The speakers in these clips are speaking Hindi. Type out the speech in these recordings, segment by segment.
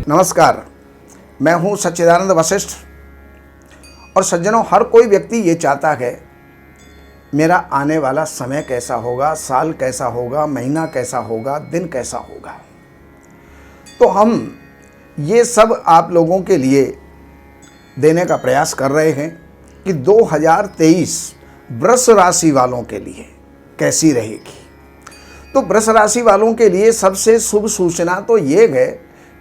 नमस्कार, मैं हूं सच्चिदानंद वशिष्ठ। और सज्जनों, हर कोई व्यक्ति ये चाहता है मेरा आने वाला समय कैसा होगा, साल कैसा होगा, महीना कैसा होगा, दिन कैसा होगा। तो हम ये सब आप लोगों के लिए देने का प्रयास कर रहे हैं कि 2023 वृष राशि वालों के लिए कैसी रहेगी। तो वृष राशि वालों के लिए सबसे शुभ सूचना तो ये है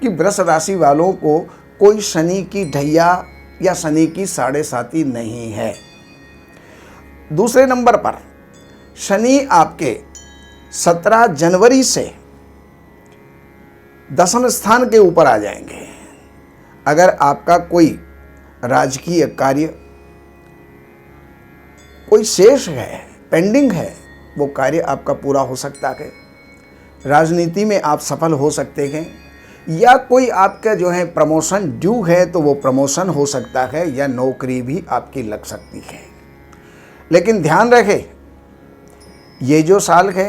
कि वृष राशि वालों को कोई शनि की ढैया या शनि की साढ़े साती नहीं है। दूसरे नंबर पर शनि आपके 17 जनवरी से दशम स्थान के ऊपर आ जाएंगे। अगर आपका कोई राजकीय कार्य कोई शेष है, पेंडिंग है, वो कार्य आपका पूरा हो सकता है। राजनीति में आप सफल हो सकते हैं, या कोई आपका जो है प्रमोशन ड्यू है तो वो प्रमोशन हो सकता है, या नौकरी भी आपकी लग सकती है। लेकिन ध्यान रहे, ये जो साल है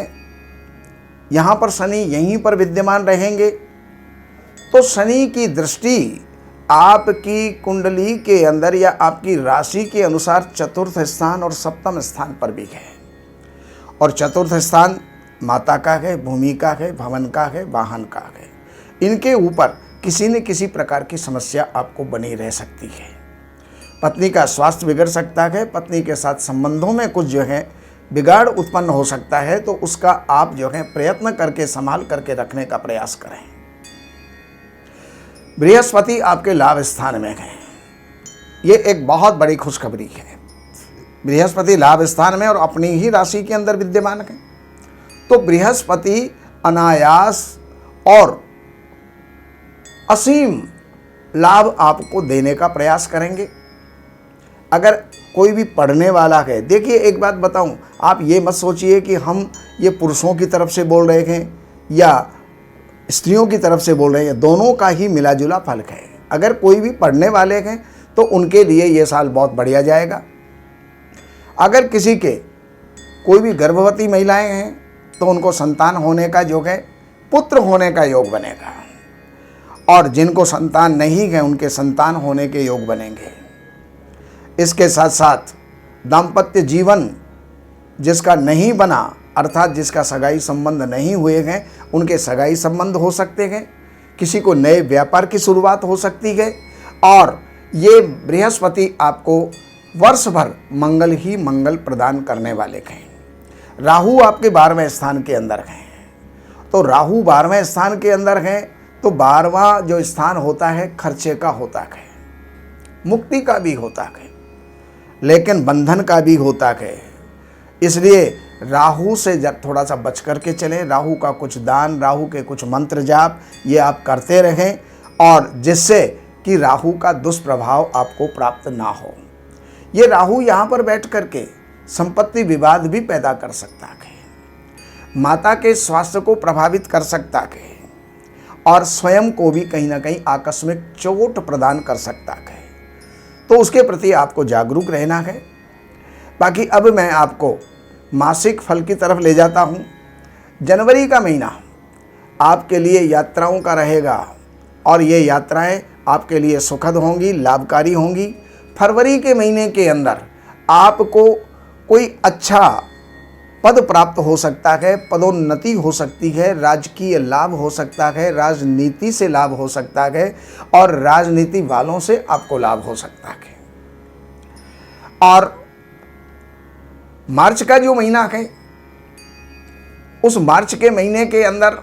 यहाँ पर शनि यहीं पर विद्यमान रहेंगे, तो शनि की दृष्टि आपकी कुंडली के अंदर या आपकी राशि के अनुसार चतुर्थ स्थान और सप्तम स्थान पर भी है। और चतुर्थ स्थान माता का है, भूमि का है, भवन का है, वाहन का है। इनके ऊपर किसी न किसी प्रकार की समस्या आपको बनी रह सकती है। पत्नी का स्वास्थ्य बिगड़ सकता है, पत्नी के साथ संबंधों में कुछ जो है बिगाड़ उत्पन्न हो सकता है, तो उसका आप जो है प्रयत्न करके संभाल करके रखने का प्रयास करें। बृहस्पति आपके लाभ स्थान में है, ये एक बहुत बड़ी खुशखबरी है। बृहस्पति लाभ स्थान में और अपनी ही राशि के अंदर विद्यमान है, तो बृहस्पति अनायास और असीम लाभ आपको देने का प्रयास करेंगे। अगर कोई भी पढ़ने वाला है, देखिए एक बात बताऊं, आप ये मत सोचिए कि हम ये पुरुषों की तरफ से बोल रहे हैं या स्त्रियों की तरफ से बोल रहे हैं, दोनों का ही मिला जुला फल है। अगर कोई भी पढ़ने वाले हैं तो उनके लिए ये साल बहुत बढ़िया जाएगा। अगर किसी के कोई भी गर्भवती महिलाएं हैं तो उनको संतान होने का योग है, पुत्र होने का योग बनेगा। और जिनको संतान नहीं है उनके संतान होने के योग बनेंगे। इसके साथ साथ दाम्पत्य जीवन जिसका नहीं बना, अर्थात जिसका सगाई संबंध नहीं हुए हैं, उनके सगाई संबंध हो सकते हैं। किसी को नए व्यापार की शुरुआत हो सकती है। और ये बृहस्पति आपको वर्ष भर मंगल ही मंगल प्रदान करने वाले हैं। राहु आपके 12वें स्थान के अंदर हैं, तो राहु 12वें स्थान के अंदर हैं, तो 12वां जो स्थान होता है खर्चे का होता है, मुक्ति का भी होता है, लेकिन बंधन का भी होता है। इसलिए राहु से जब थोड़ा सा बच करके चलें। राहु का कुछ दान, राहु के कुछ मंत्र जाप ये आप करते रहें, और जिससे कि राहु का दुष्प्रभाव आपको प्राप्त ना हो। ये राहु यहाँ पर बैठ करके संपत्ति विवाद भी पैदा कर सकता है, माता के स्वास्थ्य को प्रभावित कर सकता है, और स्वयं को भी कहीं ना कहीं आकस्मिक चोट प्रदान कर सकता है। तो उसके प्रति आपको जागरूक रहना है। बाकी अब मैं आपको मासिक फल की तरफ ले जाता हूँ। जनवरी का महीना आपके लिए यात्राओं का रहेगा, और ये यात्राएं आपके लिए सुखद होंगी, लाभकारी होंगी। फरवरी के महीने के अंदर आपको कोई अच्छा पद प्राप्त हो सकता है, पदोन्नति हो सकती है, राजकीय लाभ हो सकता है, राजनीति से लाभ हो सकता है, और राजनीति वालों से आपको लाभ हो सकता है। और मार्च का जो महीना है, उस मार्च के महीने के अंदर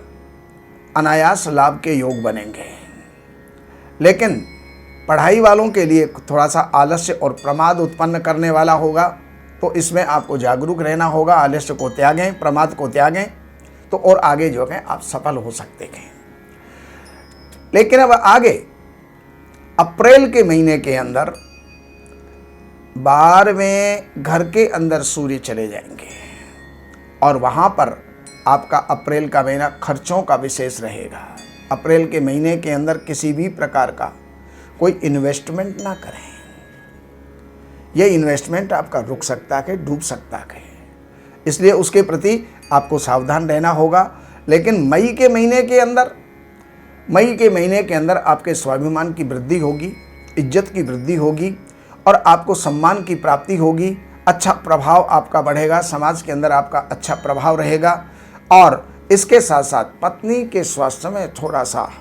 अनायास लाभ के योग बनेंगे। लेकिन पढ़ाई वालों के लिए थोड़ा सा आलस्य और प्रमाद उत्पन्न करने वाला होगा, तो इसमें आपको जागरूक रहना होगा। आलस्य को त्यागें, प्रमाद को त्यागें, तो और आगे जो है आप सफल हो सकते हैं। लेकिन अब आगे अप्रैल के महीने के अंदर 12वें घर के अंदर सूर्य चले जाएंगे, और वहाँ पर आपका अप्रैल का महीना खर्चों का विशेष रहेगा। अप्रैल के महीने के अंदर किसी भी प्रकार का कोई इन्वेस्टमेंट ना करें। यह इन्वेस्टमेंट आपका रुक सकता है, डूब सकता है, इसलिए उसके प्रति आपको सावधान रहना होगा। लेकिन मई के महीने के अंदर मई के महीने के अंदर आपके स्वाभिमान की वृद्धि होगी, इज्जत की वृद्धि होगी और आपको सम्मान की प्राप्ति होगी। अच्छा प्रभाव आपका बढ़ेगा, समाज के अंदर आपका अच्छा प्रभाव रहेगा। और इसके साथ साथ पत्नी के स्वास्थ्य में थोड़ा सा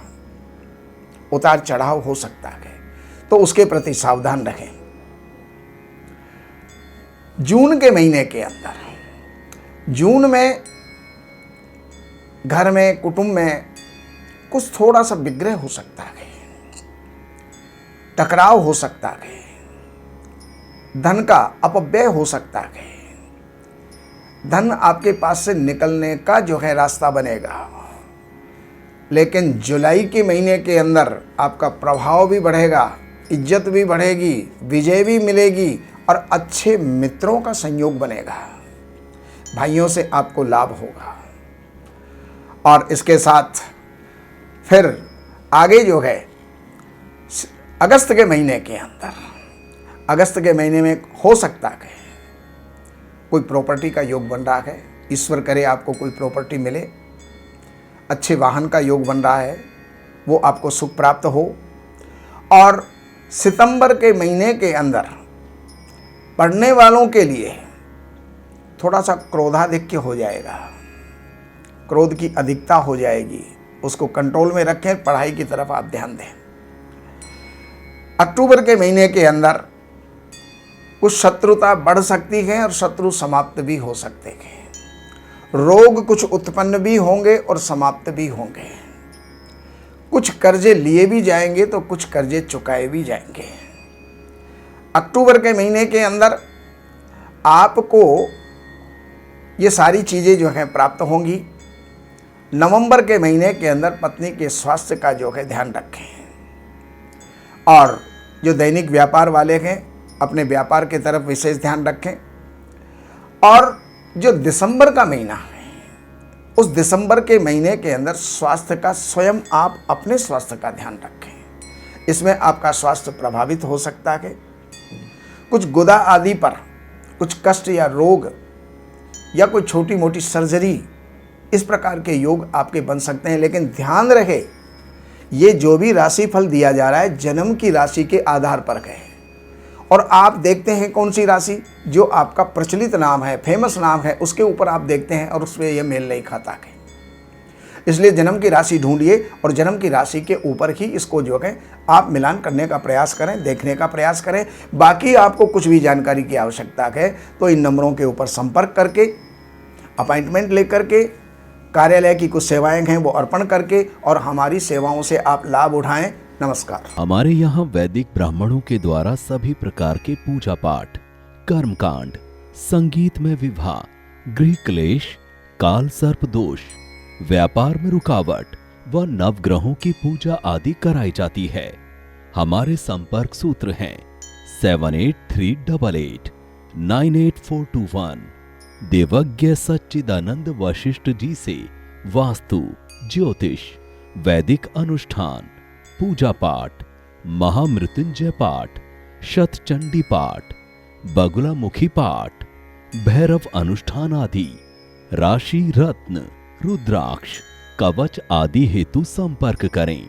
उतार चढ़ाव हो सकता है, तो उसके प्रति सावधान रहें। जून के महीने के अंदर, जून में घर में, कुटुंब में कुछ थोड़ा सा विग्रह हो सकता है, टकराव हो सकता है, धन का अपव्यय हो सकता है, धन आपके पास से निकलने का जो है रास्ता बनेगा। लेकिन जुलाई के महीने के अंदर आपका प्रभाव भी बढ़ेगा, इज्जत भी बढ़ेगी, विजय भी मिलेगी और अच्छे मित्रों का संयोग बनेगा। भाइयों से आपको लाभ होगा। और इसके साथ फिर आगे जो है अगस्त के महीने के अंदर, अगस्त के महीने में हो सकता है कोई प्रॉपर्टी का योग बन रहा है। ईश्वर करे आपको कोई प्रॉपर्टी मिले, अच्छे वाहन का योग बन रहा है, वो आपको सुख प्राप्त हो। और सितंबर के महीने के अंदर पढ़ने वालों के लिए थोड़ा सा क्रोधाधिक्य हो जाएगा, क्रोध की अधिकता हो जाएगी, उसको कंट्रोल में रखें, पढ़ाई की तरफ आप ध्यान दें। अक्टूबर के महीने के अंदर कुछ शत्रुता बढ़ सकती है और शत्रु समाप्त भी हो सकते हैं। रोग कुछ उत्पन्न भी होंगे और समाप्त भी होंगे। कुछ कर्जे लिए भी जाएंगे तो कुछ कर्जे चुकाए भी जाएंगे। अक्टूबर के महीने के अंदर आपको ये सारी चीज़ें जो हैं प्राप्त होंगी। नवंबर के महीने के अंदर पत्नी के स्वास्थ्य का जो है ध्यान रखें। और जो दैनिक व्यापार वाले हैं अपने व्यापार की तरफ विशेष ध्यान रखें। और जो दिसंबर का महीना है, उस दिसंबर के महीने के अंदर स्वास्थ्य का, स्वयं आप अपने स्वास्थ्य का ध्यान रखें। इसमें आपका स्वास्थ्य प्रभावित हो सकता है। कुछ गुदा आदि पर कुछ कष्ट या रोग या कोई छोटी मोटी सर्जरी, इस प्रकार के योग आपके बन सकते हैं। लेकिन ध्यान रहे, ये जो भी राशि फल दिया जा रहा है जन्म की राशि के आधार पर है। और आप देखते हैं कौन सी राशि, जो आपका प्रचलित नाम है, फेमस नाम है, उसके ऊपर आप देखते हैं और उसमें यह मेल नहीं खाता है। इसलिए जन्म की राशि ढूंढिए और जन्म की राशि के ऊपर ही इसको जो है आप मिलान करने का प्रयास करें, देखने का प्रयास करें। बाकी आपको कुछ भी जानकारी की आवश्यकता है तो इन नंबरों के ऊपर संपर्क करके, अपॉइंटमेंट लेकर के, कार्यालय की कुछ सेवाएं हैं वो अर्पण करके और हमारी सेवाओं से आप लाभ उठाएं। नमस्कार। हमारे यहाँ वैदिक ब्राह्मणों के द्वारा सभी प्रकार के पूजा पाठ, कर्मकांड, संगीत में विवाह, गृह क्लेश, काल सर्प दोष, व्यापार में रुकावट व नवग्रहों की पूजा आदि कराई जाती है। हमारे संपर्क सूत्र हैं 7838898421। देवज्ञ सच्चिदानंद वशिष्ठ जी से वास्तु, ज्योतिष, वैदिक अनुष्ठान, पूजा पाठ, महामृत्युंजय पाठ, शतचंडी पाठ, बगुलामुखी पाठ, भैरव अनुष्ठान आदि, राशि रत्न, रुद्राक्ष, कवच आदि हेतु संपर्क करें।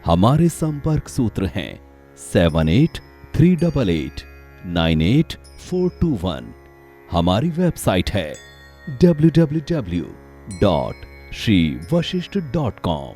हमारे संपर्क सूत्र हैं 7838898421। हमारी वेबसाइट है www.shrivashishth.com।